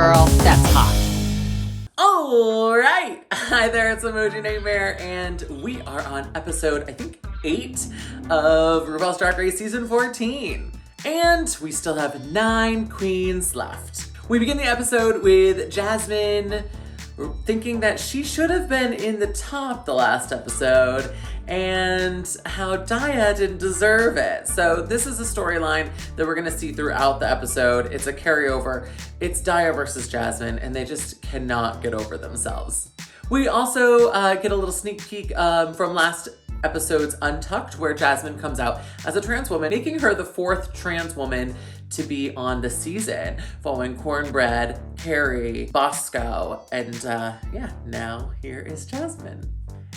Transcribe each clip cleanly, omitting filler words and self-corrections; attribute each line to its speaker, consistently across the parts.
Speaker 1: girl, that's hot.
Speaker 2: All right. Hi there, it's Emoji Nightmare, and we are on episode, I think, 8 of RuPaul's Drag Race Season 14. And we still have 9 queens left. We begin the episode with Jasmine thinking that she should have been in the top the last episode and how Daya didn't deserve it. So this is a storyline that we're gonna see throughout the episode. It's a carryover. It's Daya versus Jasmine, and they just cannot get over themselves. We also get a little sneak peek from last episode's Untucked, where Jasmine comes out as a trans woman, making her the 4th trans woman to be on the season, following Cornbread, Carrie, Bosco, and now here is Jasmine.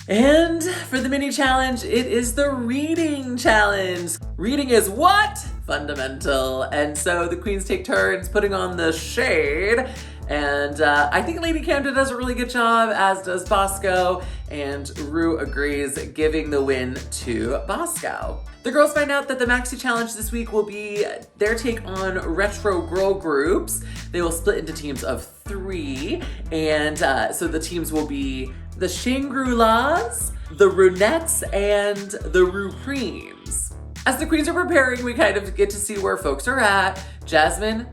Speaker 2: And for the mini challenge, it is the reading challenge. Reading is what? Fundamental. And so the queens take turns putting on the shade. And I think Lady Camden does a really good job, as does Bosco, and Rue agrees, giving the win to Bosco. The girls find out that the Maxi Challenge this week will be their take on retro girl groups. They will split into teams of 3, and so the teams will be the Shangri-Las, the Runettes, and the Rupremes. As the queens are preparing, we kind of get to see where folks are at. Jasmine,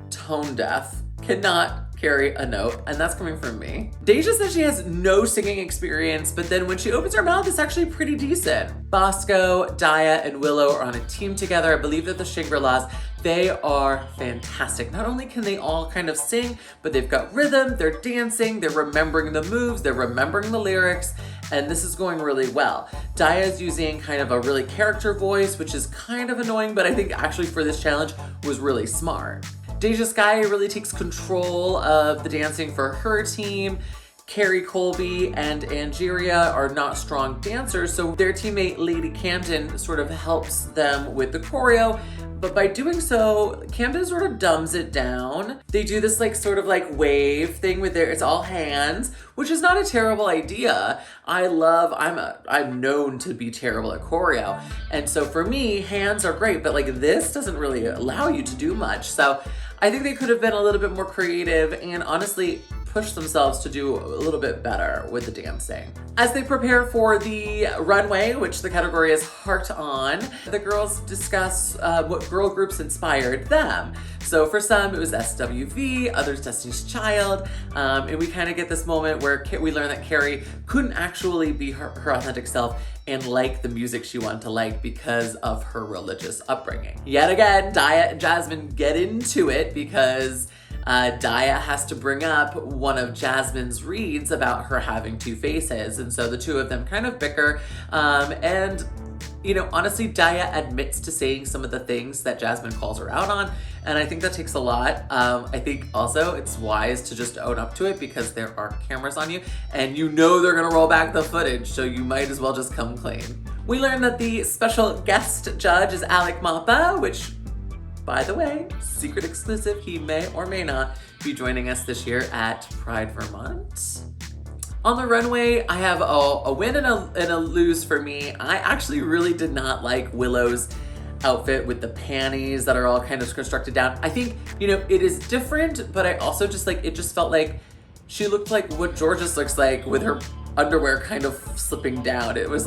Speaker 2: tone deaf, cannot carry a note, and that's coming from me. Deja says she has no singing experience, but then when she opens her mouth, it's actually pretty decent. Bosco, Daya, and Willow are on a team together. I believe that the Shangri-Las, they are fantastic. Not only can they all kind of sing, but they've got rhythm, they're dancing, they're remembering the moves, they're remembering the lyrics, and this is going really well. Daya's using kind of a really character voice, which is kind of annoying, but I think actually for this challenge was really smart. Deja Skye really takes control of the dancing for her team. Carrie Colby and Angeria are not strong dancers, so their teammate Lady Camden sort of helps them with the choreo. But by doing so, Camden sort of dumbs it down. They do this wave thing with it's all hands, which is not a terrible idea. I'm known to be terrible at choreo. And so for me, hands are great, but this doesn't really allow you to do much. So I think they could have been a little bit more creative and honestly push themselves to do a little bit better with the dancing. As they prepare for the runway, which the category is Heart On, the girls discuss what girl groups inspired them. So for some, it was SWV, others Destiny's Child, and we kind of get this moment where we learn that Carrie couldn't actually be her authentic self and like the music she wanted to like because of her religious upbringing. Yet again, Daya and Jasmine get into it because Daya has to bring up one of Jasmine's reads about her having 2 faces. And so the two of them kind of bicker. And honestly, Daya admits to saying some of the things that Jasmine calls her out on. And I think that takes a lot. I think also it's wise to just own up to it because there are cameras on you and they're gonna roll back the footage. So you might as well just come clean. We learn that the special guest judge is Alec Mapa, which, by the way, secret exclusive, he may or may not be joining us this year at Pride, Vermont. On the runway, I have a win and a lose for me. I actually really did not like Willow's outfit with the panties that are all kind of constructed down. I think, it is different, but I also just it just felt like she looked like what Georges looks like with her underwear kind of slipping down. It was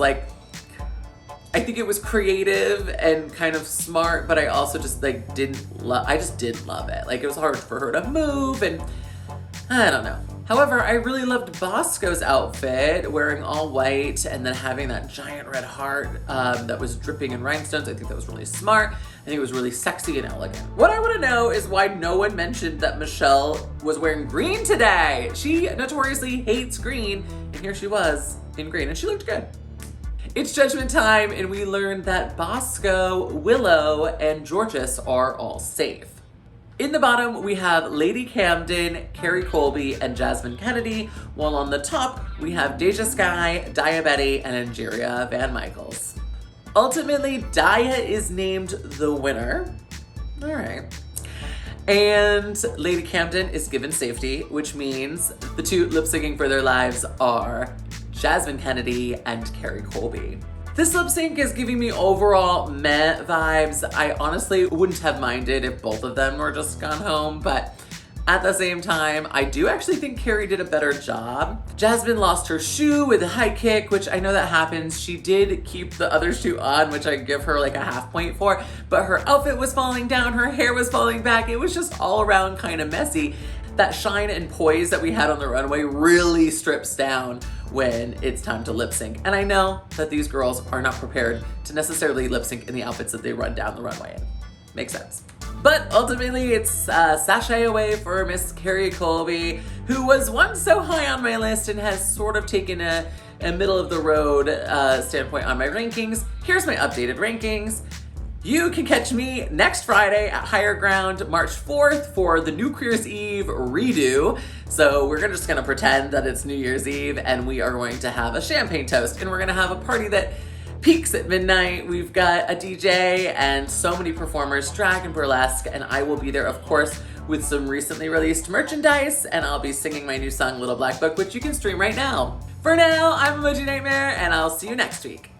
Speaker 2: I think it was creative and kind of smart, but I also just didn't love it. It was hard for her to move, and I don't know. However, I really loved Bosco's outfit, wearing all white and then having that giant red heart that was dripping in rhinestones. I think that was really smart. I think it was really sexy and elegant. What I want to know is why no one mentioned that Michelle was wearing green today. She notoriously hates green, and here she was in green, and she looked good. It's judgment time, and we learned that Bosco, Willow, and Georges are all safe. In the bottom, we have Lady Camden, Carrie Colby, and Jasmine Kennedy, while on the top, we have Deja Skye, Daya Betty, and Angeria Van Michaels. Ultimately, Daya is named the winner. All right. And Lady Camden is given safety, which means the 2 lip-syncing for their lives are Jasmine Kennedy and Carrie Colby. This lip sync is giving me overall meh vibes. I honestly wouldn't have minded if both of them were just gone home, but At the same time, I do actually think Carrie did a better job. Jasmine lost her shoe with a high kick, which I know that happens. She did keep the other shoe on, which I give her like a half point for, but her outfit was falling down, her hair was falling back. It was just all around kind of messy. That shine and poise that we had on the runway really strips down when it's time to lip sync. And I know that these girls are not prepared to necessarily lip sync in the outfits that they run down the runway in. Makes sense. But ultimately, it's sachet away for Miss Carrie Colby, who was once so high on my list and has sort of taken a middle of the road standpoint on my rankings. Here's my updated rankings. You can catch me next Friday at Higher Ground, March 4th for the New Year's Eve redo. So we're just gonna pretend that it's New Year's Eve and we are going to have a champagne toast and we're gonna have a party that peaks at midnight. We've got a DJ and so many performers, drag and burlesque, and I will be there, of course, with some recently released merchandise, and I'll be singing my new song, Little Black Book, which you can stream right now. For now, I'm Emoji Nightmare, and I'll see you next week.